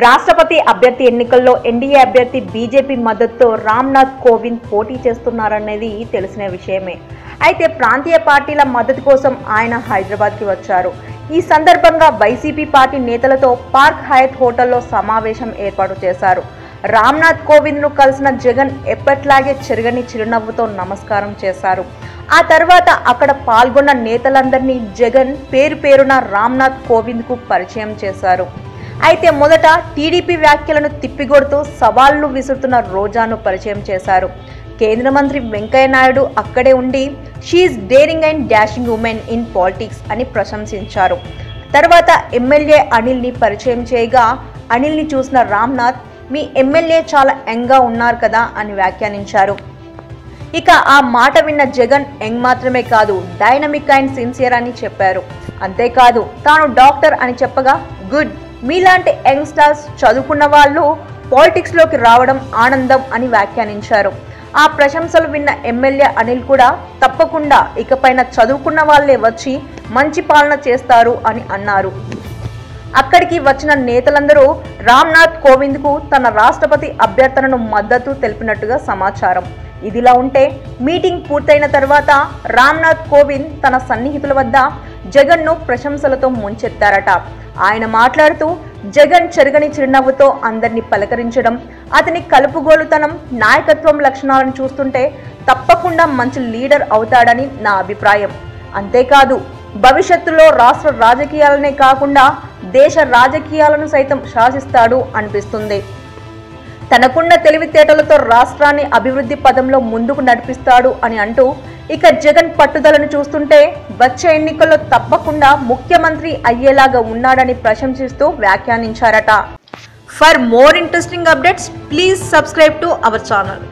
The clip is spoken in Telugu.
రాష్ట్రపతి అభ్యర్థి ఎన్నికల్లో ఎన్డీఏ అభ్యర్థి బీజేపీ మద్దతుతో రామ్నాథ్ కోవింద్ పోటీ చేస్తున్నారనేది తెలిసిన విషయమే. అయితే ప్రాంతీయ పార్టీల మద్దతు కోసం ఆయన హైదరాబాద్కి వచ్చారు. ఈ సందర్భంగా వైసీపీ పార్టీ నేతలతో పార్క్ హయత్ హోటల్లో సమావేశం ఏర్పాటు చేశారు. రామ్నాథ్ కోవింద్ను కలిసిన జగన్ ఎప్పట్లాగే చెరగని చిరునవ్వుతో నమస్కారం చేశారు. ఆ తర్వాత అక్కడ పాల్గొన్న నేతలందరినీ జగన్ పేరు పేరున రామ్నాథ్ కోవింద్కు పరిచయం చేశారు. అయితే మొదట టీడీపీ వ్యాఖ్యలను తిప్పికొడుతూ సవాళ్లు విసురుతున్న రోజాను పరిచయం చేశారు. కేంద్ర మంత్రి వెంకయ్య నాయుడు అక్కడే ఉండి she is daring and dashing women in politics అని ప్రశంసించారు. తర్వాత ఎమ్మెల్యే అనిల్ని పరిచయం చేయగా అనిల్ని చూసిన రామ్నాథ్ మీ ఎమ్మెల్యే చాలా యంగ్గా ఉన్నారు కదా అని వ్యాఖ్యానించారు. ఇక ఆ మాట విన్న జగన్ యంగ్ మాత్రమే కాదు డైనమిక్ అండ్ సిన్సియర్ అని చెప్పారు. అంతేకాదు తాను డాక్టర్ అని చెప్పగా గుడ్, మీలాంటి యంగ్స్టర్స్ చదువుకున్న వాళ్ళు పాలిటిక్స్లోకి రావడం ఆనందం అని వ్యాఖ్యానించారు. ఆ ప్రశంసలు విన్న ఎమ్మెల్యే అనిల్ కూడా తప్పకుండా ఇకపైన చదువుకున్న వాళ్ళే వచ్చి మంచి పాలన చేస్తారు అని అన్నారు. అక్కడికి వచ్చిన నేతలందరూ రామ్నాథ్ కోవింద్కు తన రాష్ట్రపతి అభ్యర్థనను మద్దతు తెలిపినట్టుగా సమాచారం. ఇదిలా ఉంటే మీటింగ్ పూర్తయిన తర్వాత రామ్నాథ్ కోవింద్ తన సన్నిహితుల వద్ద జగన్ను ప్రశంసలతో ముంచెత్తారట. ఆయన మాట్లాడుతూ జగన్ చెరగని చిరునవ్వుతో అందరినీ పలకరించడం, అతని కలుపుగోలుతనం, నాయకత్వం లక్షణాలను చూస్తుంటే తప్పకుండా మంచి లీడర్ అవుతాడని నా అభిప్రాయం. అంతేకాదు భవిష్యత్తులో రాష్ట్ర రాజకీయాలనే కాకుండా దేశ రాజకీయాలను సైతం శాసిస్తాడు అనిపిస్తుంది. తనకున్న తెలివితేటలతో రాష్ట్రాన్ని అభివృద్ధి పదంలో ముందుకు నడిపిస్తాడు అని అంటూ ఇక జగన్ పట్టుదలను చూస్తుంటే వచ్చే ఎన్నికల్లో తప్పకుండా ముఖ్యమంత్రి అయ్యేలాగా ఉన్నాడని ప్రశంసిస్తూ వ్యాఖ్యానించారట. For more interesting updates please subscribe to our channel.